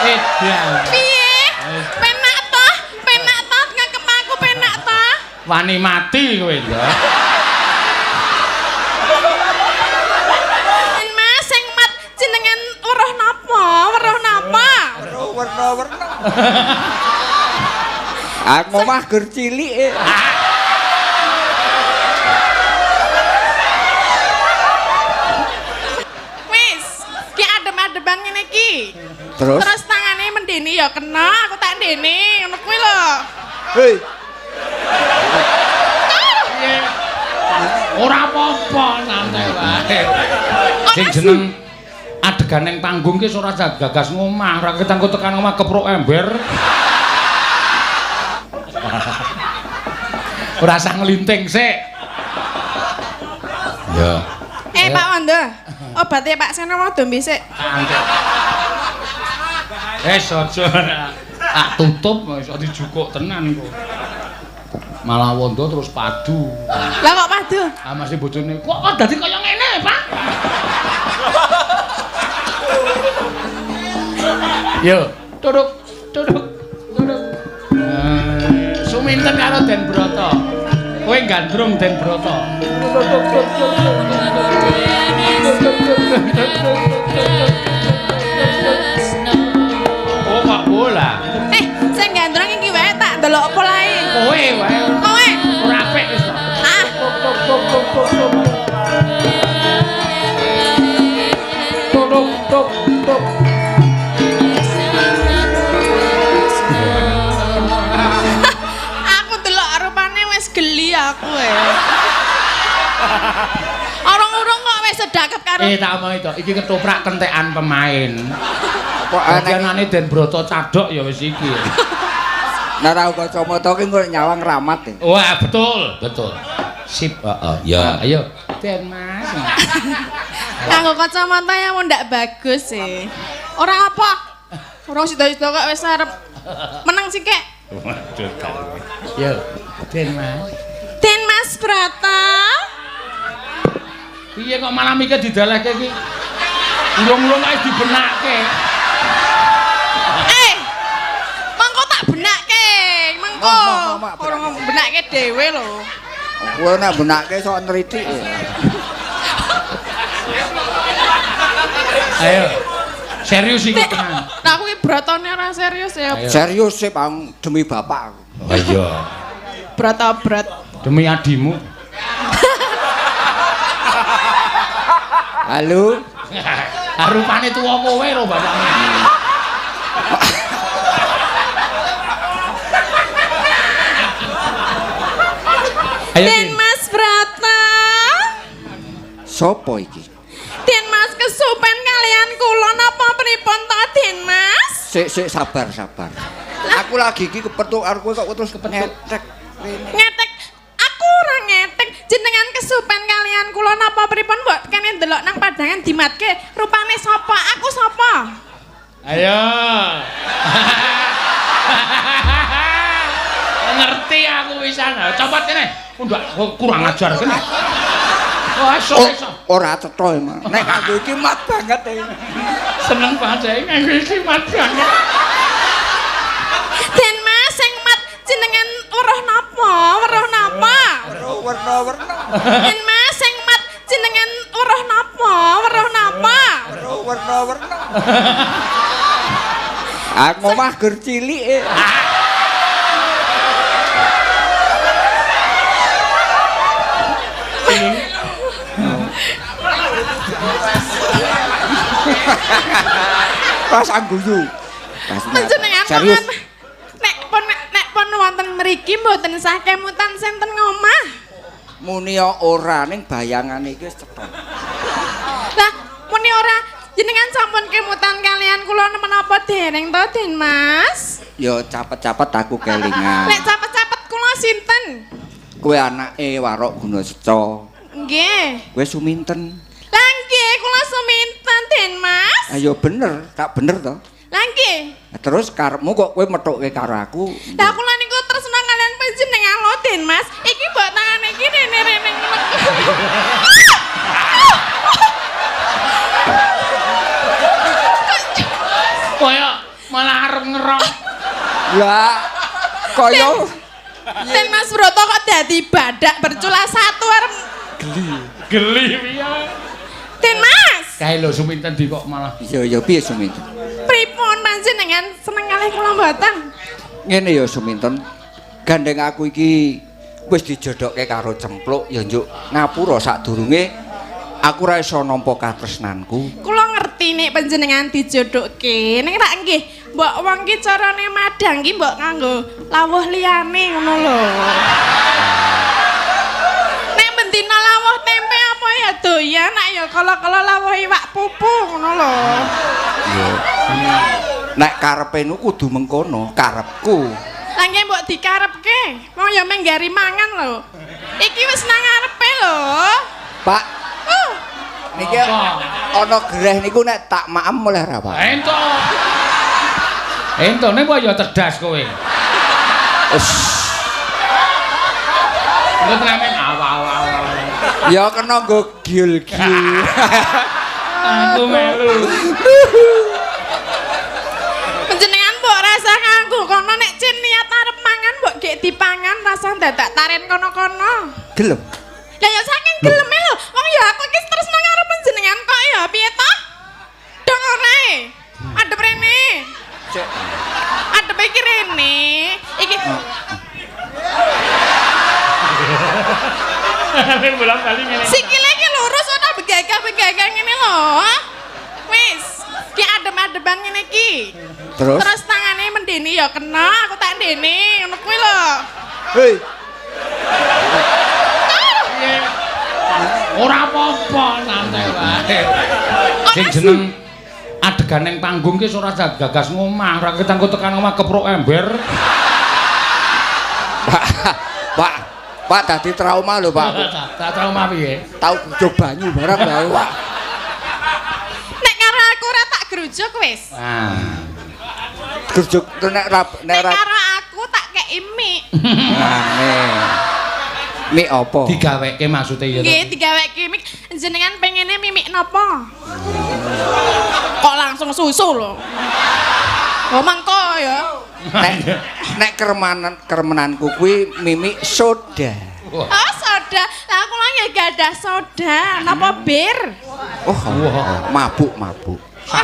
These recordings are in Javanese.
Edan. Piye? Penak toh? Penak toh ngekep aku penak toh? Wani mati kowe lho. Den Mas sing mat jenengan weruh napa? Weruh napa? Werna-werna. Aku mah gur cilik. Wis, ki adem-ademan ngene iki. Terus Tangane mendeni ya kena, aku tak ndene, ngono kuwi lho. hei, Ora apa-apa santai wae. Sing jeneng adegan ning panggung ki ora gagas ngomah, ora ketanggo tekan omah keprok ember. Ora usah nglinting sik. Ya. Pak Wanda, obatnya Pak Seno mau dombe sik. Aja tak tutup iso dijukuk tenan kok. Malah Wanda terus padu. Lah kok padu? Ah masih bojone. Kok dadi kaya ngene, Pak? Yo, duduk. Suminten karo Den Broto. Kowe gandrung Den Broto. Oh, kok bola. Sing gandrung iki wae tak ndelok apa lae. Kowe wae. Kowe Ora apik wis to. ah Tok. aku delok rupane wis geli aku Orang-orang kok wis sedakep karo Tak omong to, iki ketoprak kentekan pemain. kok Anane Den Broto cadok ya wis iki. nek ra kacamata ki engko nyawang ramat. Wah, betul. Sip, heeh. Ya, ayo. Den Mas. kanggo kacamata yang ndak bagus sih. Ora apa. Orang sida-sida kok wis arep menang sih kek. Waduh. Yo, Den Mas. Den Mas Broto. Piye kok malam iki didalehke iki? Urung-urung ae dibenake. Mengko tak benake. Mengko. Mak, Orang benake dhewe lho. Kowe nek benake sok nritik. Ayo. Serius iki tenan. Nah kuwi brotone ora serius ya. Ayo. Serius sih Bang demi bapak aku. Oh iya. Broto brot. Demi adimu. Halo. Rupane tuwa kowe lho bapakmu. Ayo. Den Mas Broto. Sopo iki? Den Mas kesupen kalian kula napa pripun to Den Mas? Sik sabar. Aku lagi iki kepethuk karo kowe kok terus ngetek. Ngetek aku ora ngetek. Jenengan kesupen kalian kula napa pripun mbok kene ndelok nang padangan dimatke rupane sapa? Aku sapa? Ayo. Ngerti aku pisan. Copot kene. Ndak kurang ajar kene. Oh, iso. Ora cetha emang. Nek kanggo iki mat banget Seneng banget nganggo iki mat banget. Den Mas sing mat jenengan weruh napa? Weruh napa? Werna-werna. Den Mas sing mat jenengan weruh napa? Weruh napa? Werna-werna. Aku mah gur cilik. Pas angguyu. Panjenengan Serius. nek pun wonten mriki mboten sah kemutan senten ngomah. Muni ora ning bayangan iki wis cetha. Lah muni ora jenengan sampun kemutan kalian kula menapa dereng to Den Mas? Ya capet-capet aku kelingan. Nek cepet-cepet kula sinten? Kowe anake Warok Gunaseca. Nggih. Kowe Suminten. Lah nggih kula suminten Den Mas. Ayo bener, tak bener to. Lah nggih. Terus karepmu kok kowe methuke karo aku. Lah kula niku tresna kalian panjenengan lo Den Mas. Iki mbok tangane iki rene-rene ngerong. Lah kaya Den Mas Broto kok dadi badak bercula satu arep Geli piye? Den Mas. Kae lho Suminten di kok malah. ya piye Suminten? Pripun panjenengan seneng kalih kula mboten? Ngene ya Suminten. Gandeng aku iki wis dijodokke karo Cempluk ya njuk ngapura sadurunge aku ora iso nampa katresnanku. Kula ngerti nek panjenengan dijodokke, ning rak nggih mbok wong ki carane madang ki mbok nganggo lawuh liyane ngono lho. Nek bendina lawuh tempe apa ya doyan, nek ya kala-kala lawuh iwak pupu ngono lho. Ya. Nek karepe nu kudu mengkono, karepku. Lah nggih mbok dikarepke, wong ya menggari mangan lho. Iki wis nang ngarepe lho. Pak, niki ana greh niku nek tak maem oleh ra, Pak? Ento. Entone kok ya cerdas kowe. Wes. Lu tenamen awal-awal. Ya kena nggo giul-giul. Aku melu. Panjenengan mbok rasa nganggo kono nek cin niat arep mangan mbok gek dipangan rasa dadak taren kono-kono. Gelem. Lah ya saking geleme lho. Wong ya aku iki terus nang arep panjenengan kok ya piye to? Dong ora e. Adep rene. Cek. Adep iki rene. Iki Nek bolang-bali ngene. sikile iki lurus ora begagah-begagah ngene lho. Wis, ki adem-adeban ngene iki. Terus Tangane mendeni ya kena, aku tak ndene, ngono kuwi lho. hei, Ora apa-apa, santai wae. Sing jeneng adegan ning panggung ki ora gagas ngomah, ora ketanggo tekan omah keprok ember. Pak dadi trauma lho, Pak. Tak trauma piye? Tau grujuk banyu barang lho, Pak. Nek karo aku ora tak grujuk wis. Nah. Grujuk nek Nek karo aku tak kei mie. Mie apa? Digaweke maksude ya. Nggih, digaweke mie. Jenengan pengene mimik napa? Kok langsung susu lho. Oh mangko ya. Nek keremenanku kuwi mimik soda. Oh soda. Lah aku lho ya gadah soda. Napa bir? Oh, mabuk.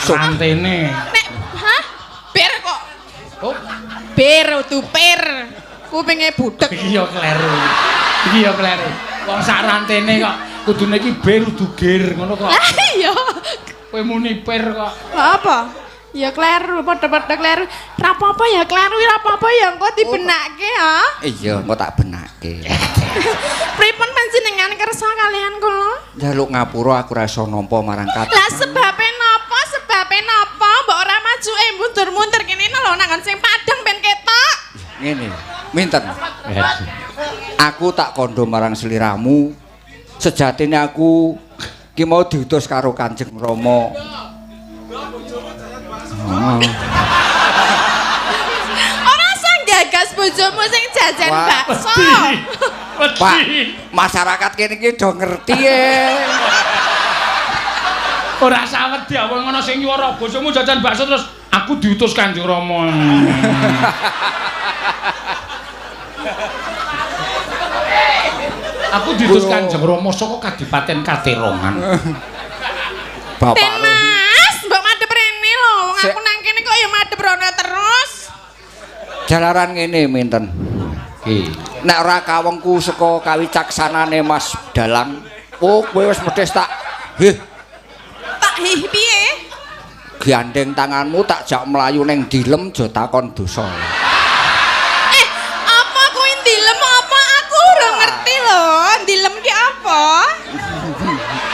Santene. Nek hah? Bir kok. Oh, Bir udu pir. Kupinge budek. iki ya kleru. Iki ya kleru. Wong sak rantene kok kudune iki bir kudu gir ngono kok. Lah iya. Kowe muni pir kok. Apa? Ya kleru, padha-padha kleru. Ra apa-apa ya kleru, ra apa-apa ya engko dibenake ya. Iya, engko tak benake. Pripun panjenengan kersa kalian kula? Njaluk ngapura aku ora iso nampa marang kat. Lah sebabe napa? Sebabe napa? Mbok ora majuke mundur-mundur kene lho nang sing padang ben ketok. Ngene, minten. Aku tak kondo marang sliramu. Sejatine aku ki mau diutus karo Kanjeng Rama. Ora sang gagas bojomu sing jajan Wah, bakso. Pak, masyarakat kene iki do ngerti Ora sawedi awang ana sing nyuwara bojomu jajan bakso terus aku diutus Kanjeng Rama. Aku diutus Kanjeng Rama saka Kadipaten Katerongan. Bapak. Den Mas, mbok madhep rene lho. Wong aku nang kene kok ya madhep rono terus. Jalaran ngene minten. Nek ora kawengku saka kawicaksanane Mas Dalang, oh kowe wis mesti tak Tak piye? gandeng tanganmu tak jak mlayu ning dilem aja takon dosa. Apa kuwi dilem apa? Aku ora ngerti lho. Dilem ki apa?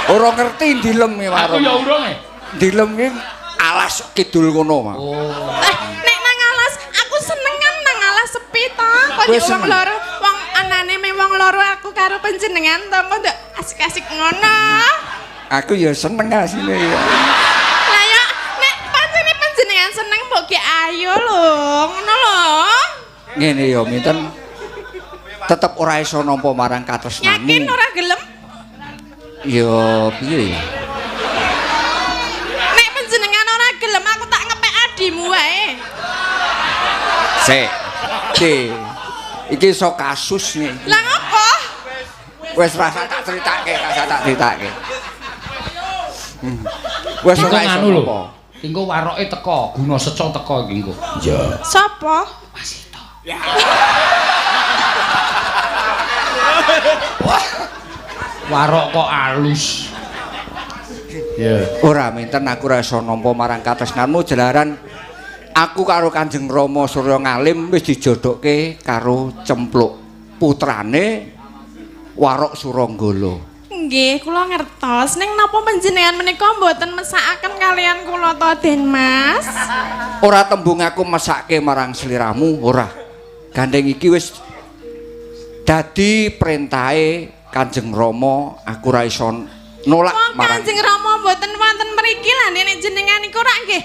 Ora ngerti dilem iki Aku warung. ya urung e. Dilem iki alas kidul kono, Mas. Nek nang alas aku senengan nang alas sepi ta. Kok Kowe wong seneng? loro, wong anane me wong loro aku karo panjenengan to kok ndak asik-asik ngono. Aku ya seneng asine ya. Lah ya nek pancene panjenengan seneng mbok ki ayo lho, ngono lho. Ngene ya minten. Tetep ora iso nampa marang katresnanmu. Yakin ora gelem? Ya piye? Nek panjenengan ora gelem aku tak ngepek adimu wae. Sik. Iki iso kasus nih. Lah ngopo? Wes rasa tak critake. Wes ora iso nganu lho. apa. Engko waroke teko, guna seco teko iki engko. Iya. Sapa? Wasito. Warok kok alus. Ya. Ora minten aku ora iso nampa marang katresnanmu jalaran aku karo Kanjeng Rama Surya Ngalim wis dijodokke karo Cempluk putrane Warok Suranggala. Nggih, kula ngertos. Ning napa panjenengan menika mboten mesakaken kalian kula to, Den Mas? Ora tembung aku mesake marang sliramu, ora. Gandeng iki wis dadi perintahe Kanjeng Rama, aku ora iso nolak marang Kanjeng Rama mboten wonten mriki lha nek jenengan iku rak nggih.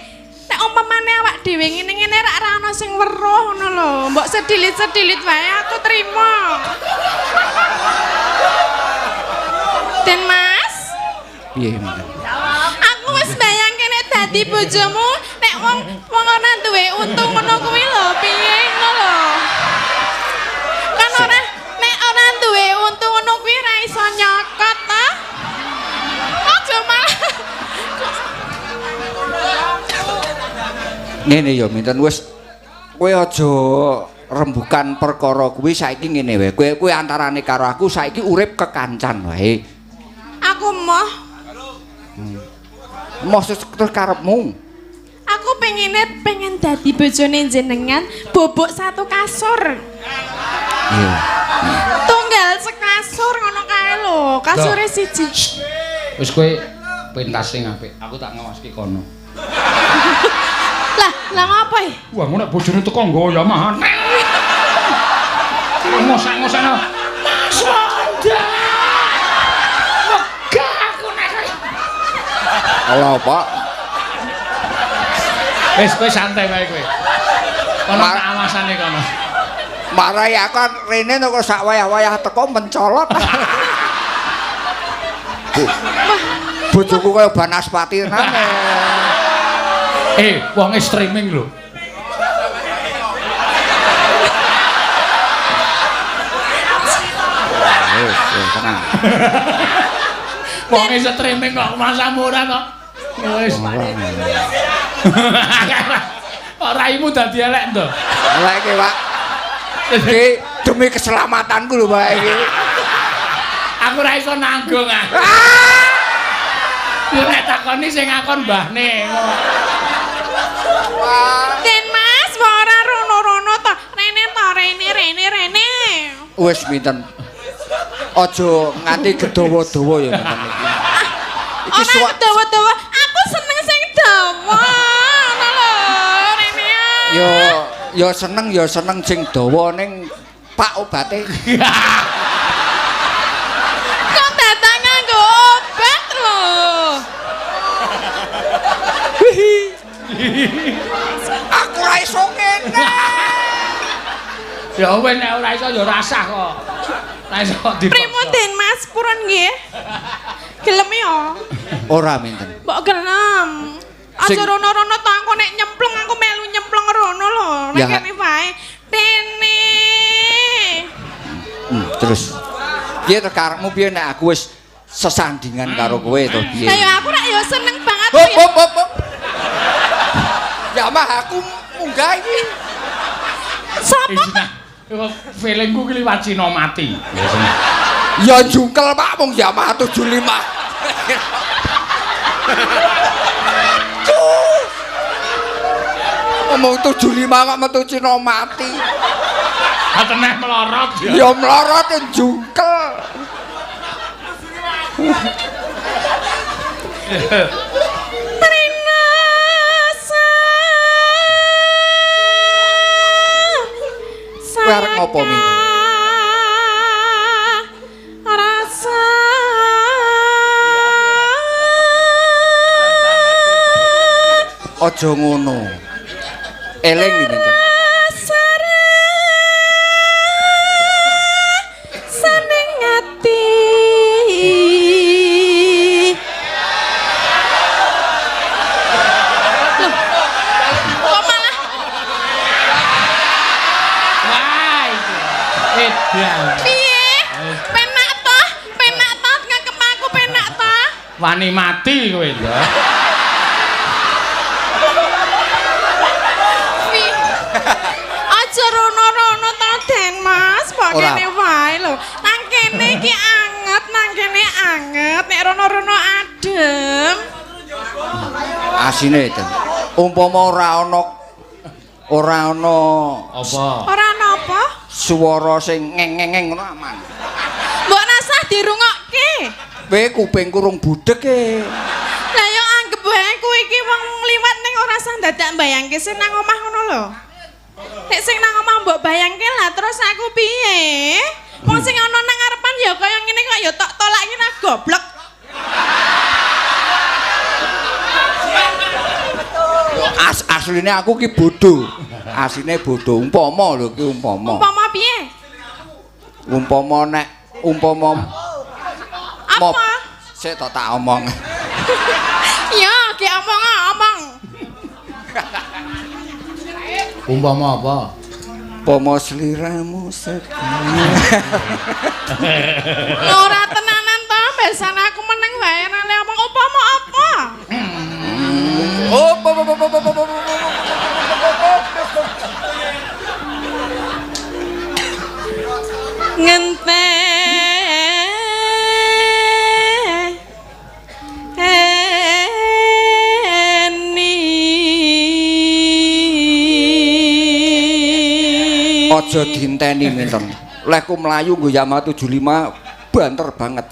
Nek umpamane awak dhewe ngene-ngene rak ora ana sing weruh ngono lho. Mbok sedilit-sedilit wae aku trima. Den Mas? piye men. Aku wis bayangke nek dadi bojomu nek wong ora duwe untung ngono kuwi lho, piye ngono lho. Kan ora nek ora duwe untung ngono kuwi ora iso nyokot ta? Aja malah. Ngene ya minten wis kowe aja rembukan perkara kuwi saiki ngene wae. Kowe antarane karo aku saiki urip kekancan wae. Aku moh Maksud terus karepmu. aku pengen dadi bojone jenengan, bobok satu kasur. Iya. Tunggal sekasur ngono kae lho, kasure siji. Wis kowe pentas sing apik. Aku tak ngawaski kono. Lah ngapa iki? Wah, ngono nek bojone teko nggoyo mahan. Ngosek-ngosekno. Mas Wanda. Megah aku nek. Allah, Pak. Wis kowe santai wae kowe. Kono tak awasane kono. Marai aku kan rene kok sak wayah-wayah teko mencolot. Bojoku kaya Banaspati nane. Wong streaming lho. Wis, tenang. Wong streaming kok masamu ora kok. Wis. Ora imu dadi elek to. Elek iki, Pak. Iki demi keselamatanku lho, Pak iki. Aku ora iso nanggung ah. Yo nek takoni sing ngakon mbahne. Den Mas, ora rono-rono to. Rene to, rene. Wis minten. Aja nganti gedawa-dawa ya minten iki. Iki Ora dawa-dawa, aku seneng sing dawa. Ngono lho, rene. Ya seneng sing dawa ning Pak obate. Kok datang nganggo obat lho. Aku ora iso ngene. Ya wis nek ora iso ya rasah kok. Ora iso dipaksa. Primun Den Mas, purun nggih. Gelem ya? Ora minten. Mbok gelem. Aja rono-rono to aku nek nyemplung aku melu nyemplung rono lho. Nek Ya. kene wae. Dene. Terus piye to karepmu piye nek aku wis sesandingan karo kowe to piye? Lah ya aku nek ya seneng banget Hop ya. hop hop. hop. Ya mah aku munggah iki. Sapa? Feelingku ki liwat Cina mati. Biasane. Ya jungkel Pak mung Yamaha 75. Ngomong 75 kok metu Cina mati. Ateneh melorot ya. Ya melorot jungkel. Kowe arep ngopo minten? Rasa Aja ngono. Eling iki minten. saning ati. Loh, kok malah Piye? Penak toh? Penak toh ngekep aku penak toh? Wani mati kowe lho. Aja rono-rono to Den Mas, kok kene wae lho. Nang kene iki anget, nang kene anget, nek rono-rono adem. Asine Den. Umpama ora ana Apa? Ora napa? swara sing ngeng-ngeng ngono aman. Mbok rasah dirungokke. Kowe kuping kurung budhek e. Lah yo anggap wae kowe iki wong liwat ning ora sah dadak mbayangke sing nang omah ngono lho. Nek sing nang omah mbok bayangke lah terus aku piye? Wong sing ana nang ngarepan ya kaya ngene kok ya tok tolake nang goblok. Asline aku ki bodho. Asline bodho. Umpama lho ki umpama. Umpama piye? Umpama Apa? Sik tak omong. Ya, ki omong. Umpama apa? Umpama sliramu sedih. Ora tenanan to, besan aku meneng wae nek omong umpama apa? Aja dinteni minten. Lehku mlayu nggo Yamaha 75 banter banget.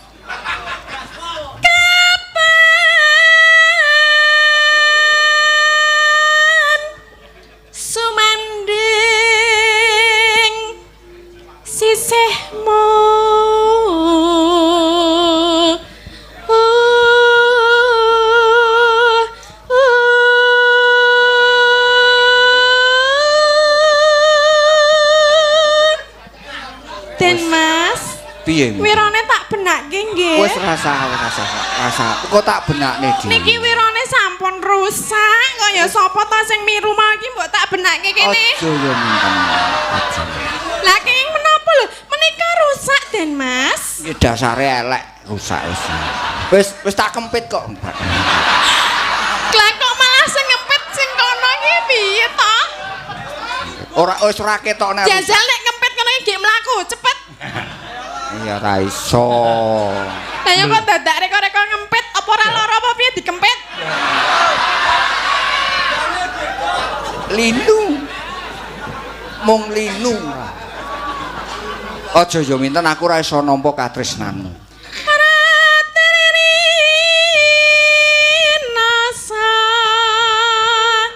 Kapan sumanding sisihmu Den Mas, Piye? wirane tak benakke nggih. Wis rasa. Kok tak benakne dhewe. Niki wirane sampun rusak, kaya sapa ta sing mi rumah iki mbok tak benakke kene. Aja ya minten. Aja. Lah kenging menapa lho? Menika rusak Den Mas. Iki dasare elek rusak wis. Wis tak kempit kok. Lah kok malah sing ngempit sing kono iki piye to? Ora wis ora ketok nek. Jajal nek ngempit kono iki nggih mlaku, cepet. Iya ra iso. Lah ya kok dadak reko-reko ngempit apa ora lara apa piye dikempit? Linu. Mung linu. Aja ya minten aku ora iso nampa katresnanmu.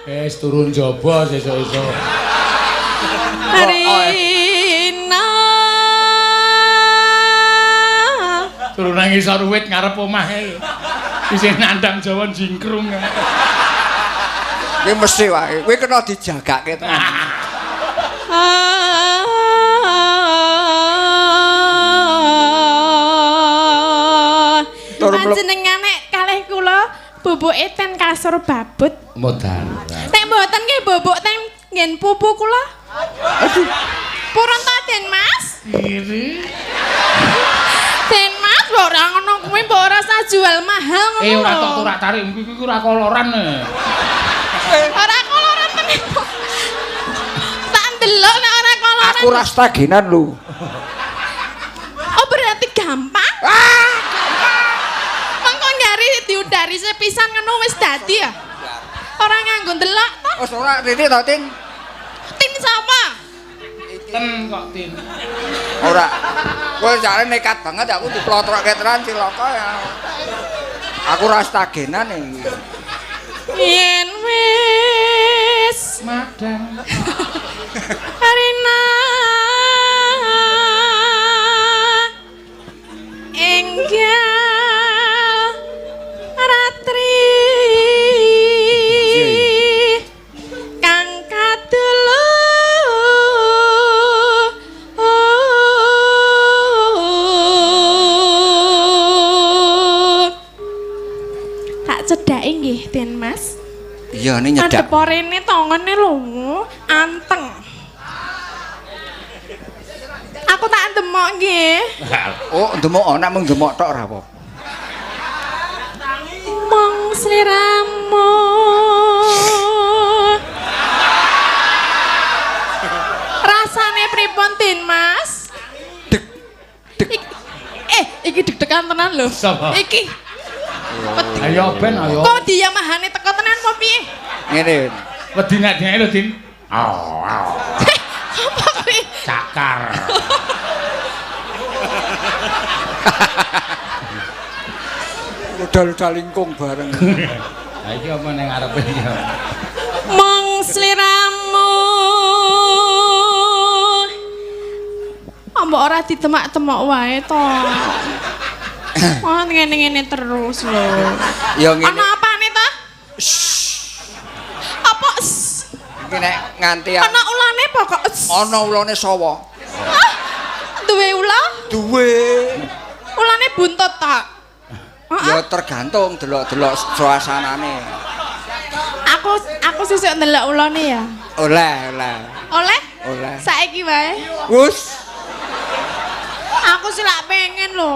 Wis turun jaba sesuk-esuk. Rina Turun nang isor wit ngarep omahe. Isih nandang Jawa jingkrung. Kuwi mesti wae. Kuwi kena dijagake to. Panjenengan nek kalih kula boboke ten kasur babut. Modal. Nek mboten nggih bobok ten nggen pupu kula. Aduh. Purun ta Den Mas? Iri. Den Mas ora ngono kuwi mbok ora usah jual mahal ngono. Ora tok turak tarik iki ora koloran. Ora koloran tenan. Tak ndelok nek ora koloran. Aku ras taginan lho. Oh berarti gampang? Mengko nyari diudari sepisan ngono wis dadi ya? Ora nganggo ndelok to? Wis ora titik to, Tin. Tin sapa? Ten kok tin. Ora. Kowe jare nekat banget aku diplotrokke tenan cilaka ya. Aku ras taginan iki. Yen wis Madang. Rina enggal ratri kang kadulu tak cedhake nggih Den Mas. Iya ini nyedak. Adep rene tongone lho anteng. Aku aku tak demok nggih. Oh, ndemok ana mung ndemok tok ora apa. Mong sliramu. Rasane pripun Din, Mas? Dek. Iki deg-degan tenan lho. Sapa? Iki. Ayo ben ayo. Kok diyamahane teko tenan apa piye? Ngene. Wedi nek dhek lho, Din. Apa kuwi? Cakar. Modal calingkung bareng. Ha iki apa ning ngarepe iki? Mong sliramu. Mbok ora ditemak-temak wae to. Wah, ngene-ngene terus lho. Ya ngene. Ana apane to? Apa? Iki nek nganti Ana ulane pokok. ana ulane sawa. Duwe ula? Duwe. Ulane buntut ta? Ya tergantung delok-delok suasanane. Aku sesuk ndelok ulane ya. Oleh. Oleh? Oleh. Saiki wae. Wus. Aku selak pengen lho.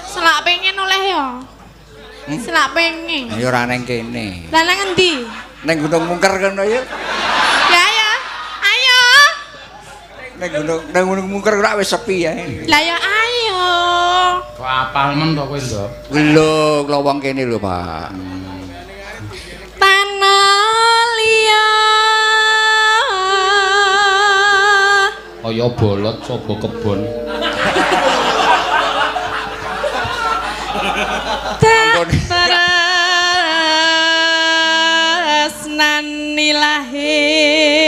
Selak pengen oleh ya. Selak pengen. Ya ora nang kene. Lah nang endi? Ning Gunung Mungker kono ya. Ya ya. Ayo. Ning Gunung Mungker ora wis sepi ya. Lah ya ayo. Kok apal men to kowe, Nduk? Lho, lowong kene lho, Pak. Tanah liat. Kaya bolot saka kebon. Tresnani lahir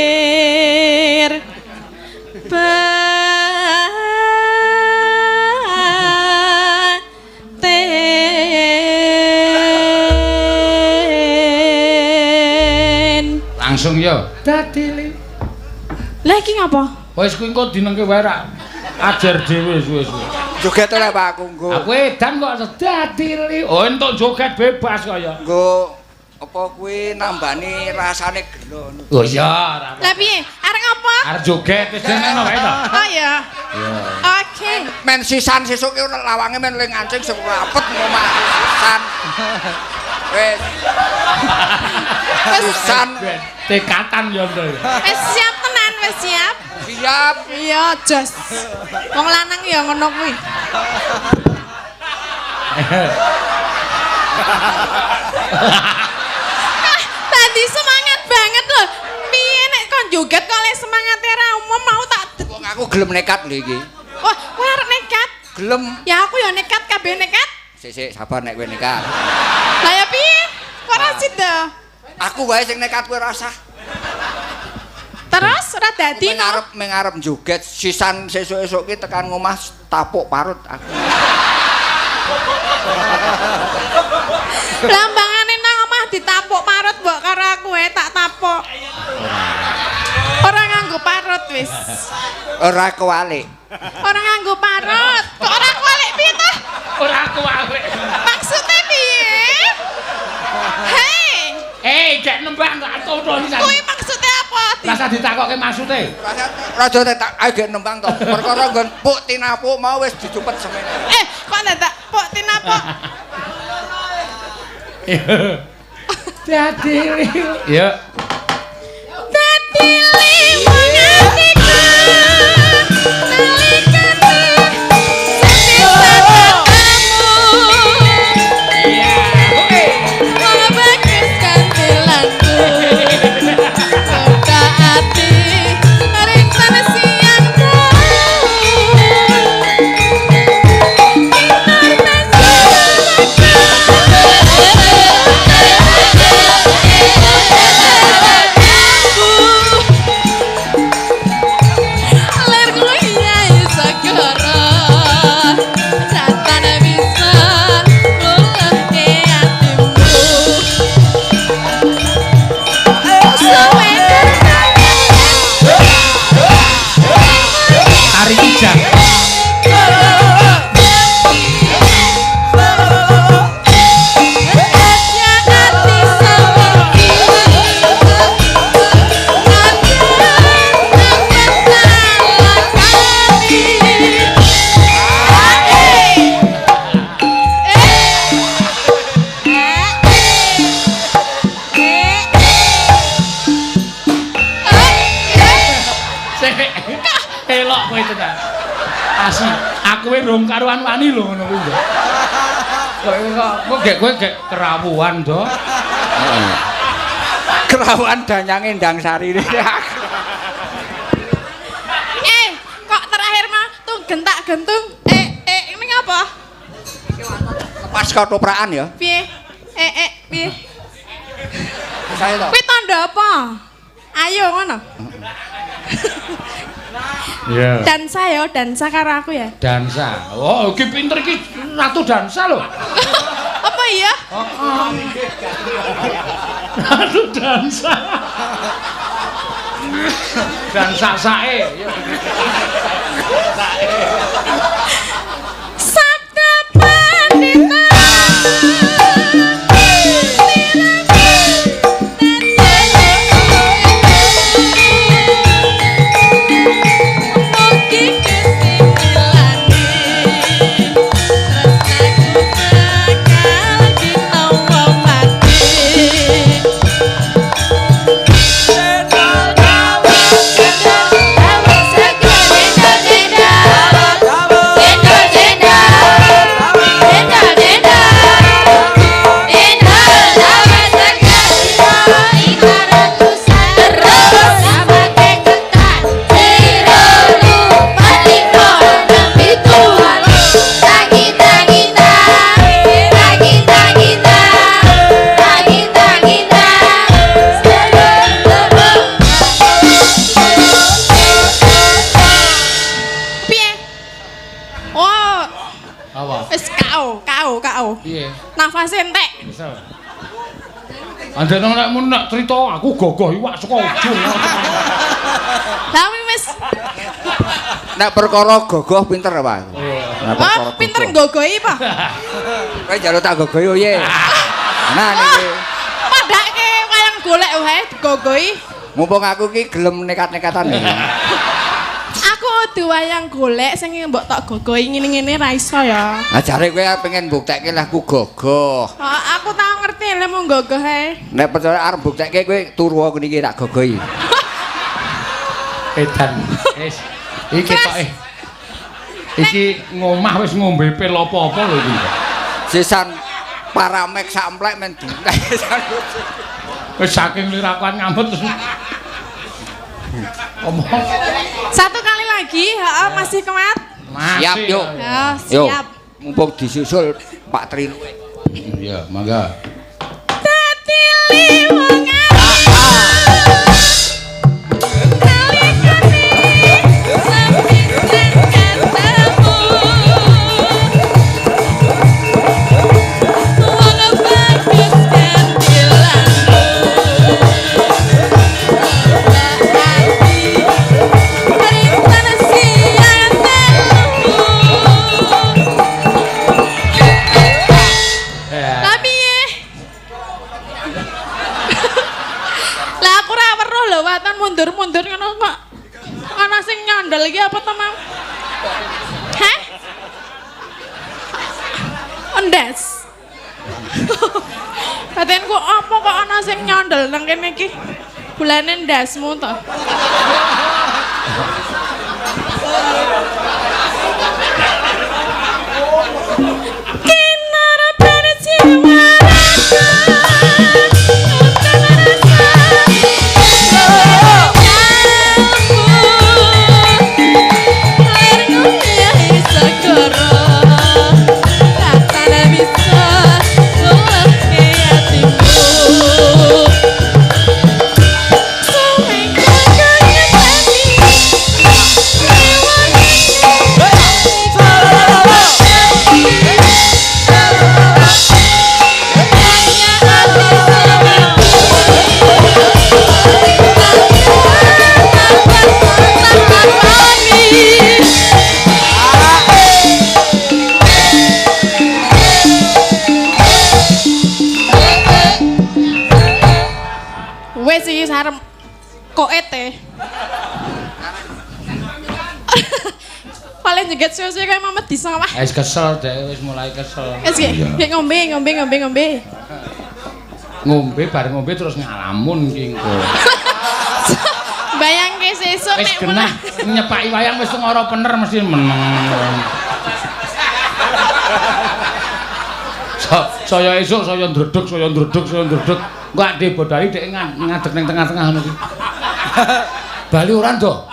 batin. Langsung ya. Dadi. Lah iki ngapa? Wis kuwi engko dinengke wae ra. Ajar dhewe wis. Joget oleh Pak aku nggo. Aku edan kok dadi. Oh, entuk joget bebas kaya. Nggo apa kuwi nambani rasane gelo. Oh iya, ora. Lah piye? Arek ngapa? Arep joget wis ngono wae to. Oh ya. Iya. Oke. Men sisan sesuk ki lawange men ling ngancing sing rapet ngomah sisan. Wis. Sisan Tekatan yo to. Wis siap tenan, wis siap. siap. Iya, jos. Wong lanang ya ngono kuwi. Tadi semangat banget loh. Piye nek kon joget kok lek semangate ra umum mau tak. Wong aku gelem nekat lho iki. Wah, kowe arek nekat. Gelem. Ya aku ya nekat kabeh nekat. Sik sabar nek kowe nekat. Lah ya piye? Kok ora sida? Aku wae sing nekat kowe rasah. Terus ora dadi no. Mengarep joget sisan sesuk-esuk ki tekan ngomah tapuk parut aku. Lambangane nang omah ditapuk parut mbok karo aku tak tapuk. Ora nganggo parut wis. Ora kewalik. Ora nganggo parut. Kok ora kualik piye to? Ora kuwalik. Maksudnya piye? Hei, Gek nembang kok atono iki. kuwi maksudnya apa? Rasa ditakokke maksude. Raja tak ae gek nembang to. Perkara nggon puk tinapuk mau wis dicupet semene. Kok dadak pok tinapok? Dadi. Ya. Dadi liwang atiku. kok kowe tenan. Asli, aku rong karuan wani lho ngono kuwi. Kowe gek kerawuan do. Kerawuan danyange ndang sarine. Kok terakhir mah tuh gentak-gentung. Ini apa? Lepas kotoprakan ya. Piye? Piye? Saya to. Kuwi tanda apa? Ayo ngono. Iya. Dansa ya, dansa karo aku ya. Dansa. Oh, iki pinter iki ratu dansa lho. Apa iya? Ratu dansa. Dansa sae. Sabda pandita. Nafas entek. Bisa. Andene nek mun nek crita aku gogoh iwak saka ujung. Lah wis. Nek perkara gogoh pinter apa? Wah, pinter nggogohi apa? Kowe njaluk tak gogohi ye. Nah niki. Padake wayang golek wae digogohi. Mumpung aku ki gelem nekat-nekatan iki. Aku kudu wayang golek sing mbok tak gogohi ngene-ngene ra iso ya. Lah jare kowe pengen mbuktekke lah ku gogoh. Aku tau ngerti lek mung gogoh ae. Nek percaya arep mbuktekke kowe turu aku niki tak gogohi. Edan. Wis. Iki tok iki ngomah wis ngombe pil apa-apa lho iki. Sisan paramek sak emplek men dintek. Wis saking lirakuan ngambet terus. Omong. Satu kali lagi, masih kuat. Siap yuk. Ya, siap. Mumpung disusul Pak Tri. Iya, mangga. Dadi liwang mundur-mundur ngono kok. Ana sing nyandel iki apa to, Mam? Hah? Endes. Batenku apa kok ana sing nyandel nang kene iki? Bulane ndasmu to. Kinara perciwa paling jeget suwe-suwe kayak Mamet bisa wah. Wis kesel deh, wis mulai kesel. Wis nggih ngombe. Ngombe bareng ngombe terus ngalamun ki engko. Bayangke sesuk Wis nek genah nyepaki wayang wis ngora pener mesti meneng. Saya esuk saya ndredeg. Engko ade bodali dhek ngadeg ning tengah-tengah ngono iki. Bali ora ndo.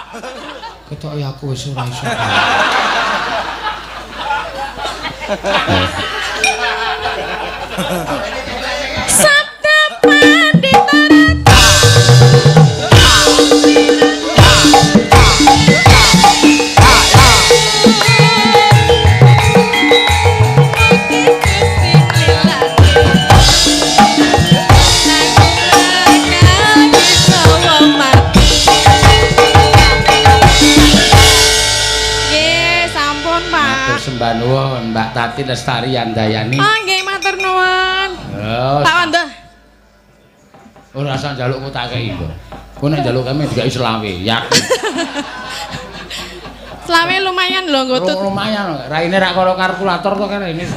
Ketoke aku wis ora iso. Sabda Pandita Sembah nuwun Mbak Tati Lestari Yandayani. Oh nggih matur nuwun. Tak wandeh. Ora usah njalukku tak kei kok. Kowe nek njaluk kami dikai selawe, yakin. Selawe lumayan lho nggo tut. Lumayan, raine rak karo kalkulator to kene ini.